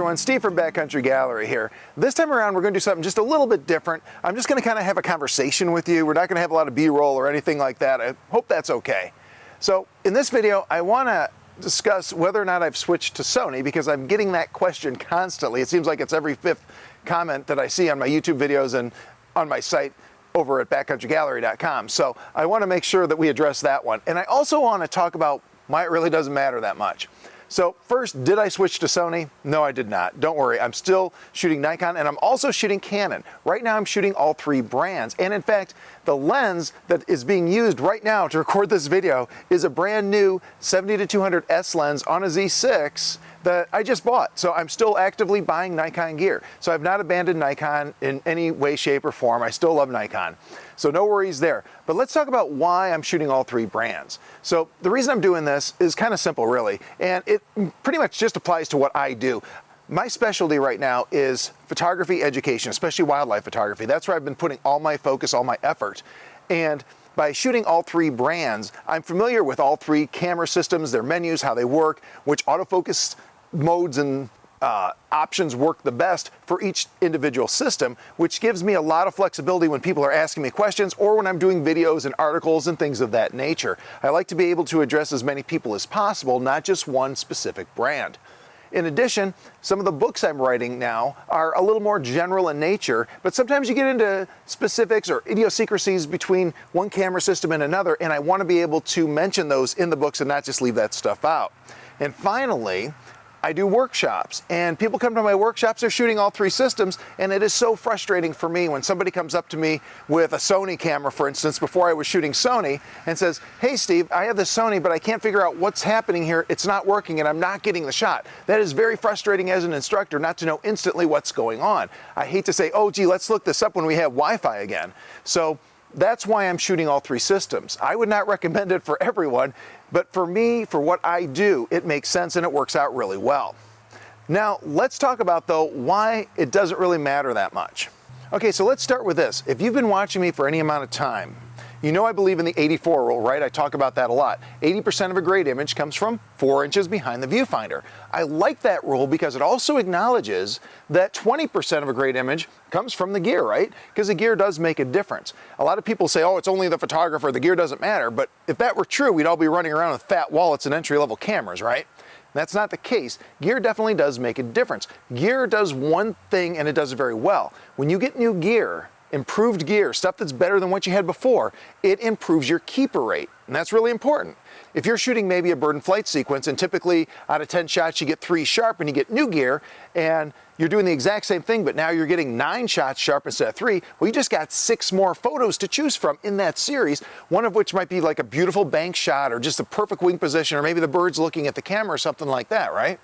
everyone, Steve from Backcountry Gallery here. This time around we're going to do something just a little bit different. I'm just going to kind of have a conversation with you. We're not going to have a lot of B-roll or anything like that. I hope that's okay. So in this video I want to discuss whether or not I've switched to Sony, because I'm getting that question constantly. It seems like it's every fifth comment that I see on my YouTube videos and on my site over at backcountrygallery.com. So I want to make sure that we address that one. And I also want to talk about why it really doesn't matter that much. So first, did I switch to Sony? No, I did not. Don't worry, I'm still shooting Nikon and I'm also shooting Canon. Right now I'm shooting all three brands. And in fact, the lens that is being used right now to record this video is a brand new 70-200 S lens on a Z6 that I just bought. So I'm still actively buying Nikon gear. So I've not abandoned Nikon in any way, shape, or form. I still love Nikon. So no worries there. But let's talk about why I'm shooting all three brands. So the reason I'm doing this is kind of simple, really. And it pretty much just applies to what I do. My specialty right now is photography education, especially wildlife photography. That's where I've been putting all my focus, all my effort. And by shooting all three brands, I'm familiar with all three camera systems, their menus, how they work, which autofocus modes and options work the best for each individual system, which gives me a lot of flexibility when people are asking me questions or when I'm doing videos and articles and things of that nature. I like to be able to address as many people as possible, not just one specific brand. In addition, some of the books I'm writing now are a little more general in nature, but sometimes you get into specifics or idiosyncrasies between one camera system and another, and I want to be able to mention those in the books and not just leave that stuff out. And finally, I do workshops, and people come to my workshops, they're shooting all three systems, and it is so frustrating for me when somebody comes up to me with a Sony camera, for instance, before I was shooting Sony, and says, "Hey Steve, I have this Sony, but I can't figure out what's happening here. It's not working, and I'm not getting the shot." That is very frustrating as an instructor, not to know instantly what's going on. I hate to say, "Oh gee, let's look this up when we have Wi-Fi again." So that's why I'm shooting all three systems. I would not recommend it for everyone, but for me, for what I do, it makes sense and it works out really well. Now, let's talk about, though, why it doesn't really matter that much. Okay, so let's start with this. If you've been watching me for any amount of time, you know I believe in the 84 rule, right? I talk about that a lot. 80% of a great image comes from 4 inches behind the viewfinder. I like that rule because it also acknowledges that 20% of a great image comes from the gear, right? Because the gear does make a difference. A lot of people say, oh, it's only the photographer, the gear doesn't matter. But if that were true, we'd all be running around with fat wallets and entry-level cameras, right? That's not the case. Gear definitely does make a difference. Gear does one thing and it does it very well. When you get new gear, improved gear, stuff that's better than what you had before, it improves your keeper rate, and that's really important. If you're shooting maybe a bird in flight sequence and typically out of 10 shots you get 3 sharp and you get new gear and you're doing the exact same thing but now you're getting 9 shots sharp instead of 3, well, you just got 6 more photos to choose from in that series, one of which might be like a beautiful bank shot or just a perfect wing position or maybe the bird's looking at the camera or something like that, right?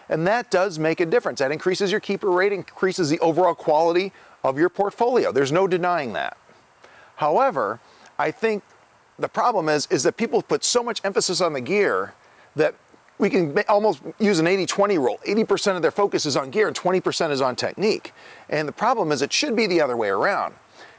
And that does make a difference. That increases your keeper rate, increases the overall quality of your portfolio. There's no denying that. However, I think the problem is that people put so much emphasis on the gear that we can almost use an 80-20 rule. 80% of their focus is on gear and 20% is on technique. And the problem is it should be the other way around.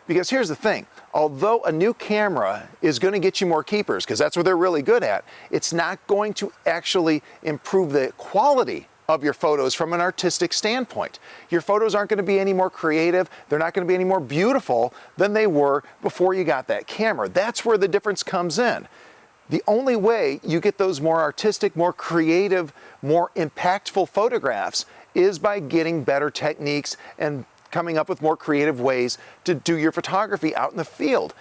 Because here's the thing, although a new camera is going to get you more keepers, because that's what they're really good at, it's not going to actually improve the quality of your photos from an artistic standpoint. Your photos aren't going to be any more creative, they're not going to be any more beautiful than they were before you got that camera. That's where the difference comes in. The only way you get those more artistic, more creative, more impactful photographs is by getting better techniques and coming up with more creative ways to do your photography out in the field.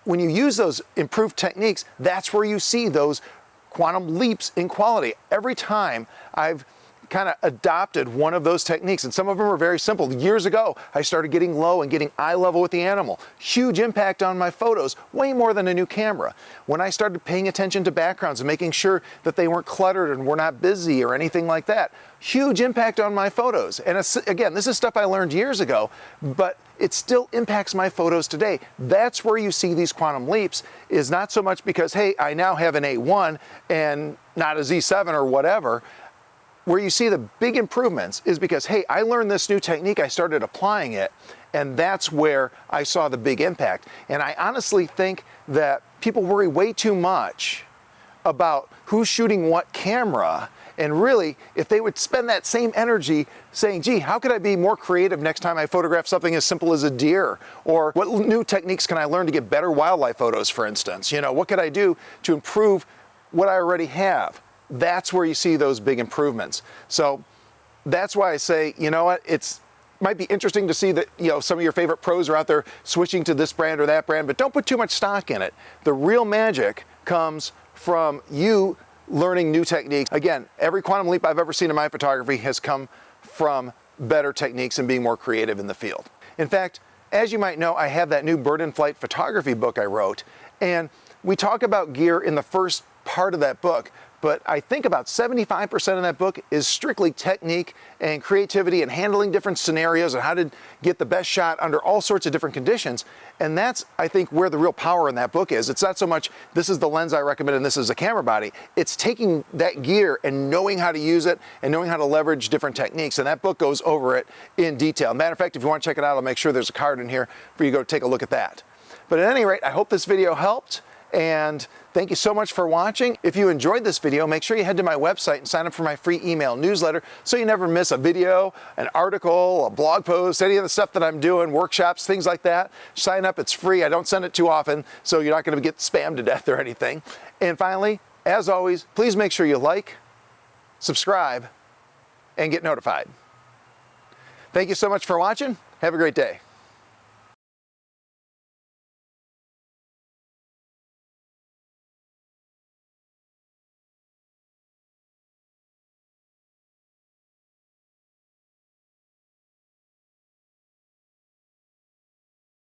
When you use those improved techniques, that's where you see those quantum leaps in quality. Every time I've kind of adopted one of those techniques, and some of them are very simple. Years ago, I started getting low and getting eye level with the animal. Huge impact on my photos, way more than a new camera. When I started paying attention to backgrounds and making sure that they weren't cluttered and were not busy or anything like that, huge impact on my photos. And again, this is stuff I learned years ago, but it still impacts my photos today. That's where you see these quantum leaps, is not so much because, hey, I now have an A1 and not a Z7 or whatever. Where you see the big improvements is because, hey, I learned this new technique, I started applying it, and that's where I saw the big impact. And I honestly think that people worry way too much about who's shooting what camera And really, if they would spend that same energy saying, gee, how could I be more creative next time I photograph something as simple as a deer? Or what new techniques can I learn to get better wildlife photos, for instance? You know, what could I do to improve what I already have? That's where you see those big improvements. So that's why I say, you know what, might be interesting to see that, you know, some of your favorite pros are out there switching to this brand or that brand, but don't put too much stock in it. The real magic comes from you learning new techniques. Again, every quantum leap I've ever seen in my photography has come from better techniques and being more creative in the field. In fact, as you might know, I have that new bird in flight photography book I wrote, and we talk about gear in the first part of that book, but I think about 75% of that book is strictly technique and creativity and handling different scenarios and how to get the best shot under all sorts of different conditions. And that's, I think, where the real power in that book is. It's not so much, this is the lens I recommend and this is a camera body. It's taking that gear and knowing how to use it and knowing how to leverage different techniques. And that book goes over it in detail. Matter of fact, if you want to check it out, I'll make sure there's a card in here for you to go take a look at that. But at any rate, I hope this video helped. And thank you so much for watching. If you enjoyed this video, make sure you head to my website and sign up for my free email newsletter so you never miss a video, an article, a blog post, any of the stuff that I'm doing, workshops, things like that. Sign up, it's free. I don't send it too often, so you're not going to get spammed to death or anything. And finally, as always, please make sure you like, subscribe, and get notified. Thank you so much for watching. Have a great day.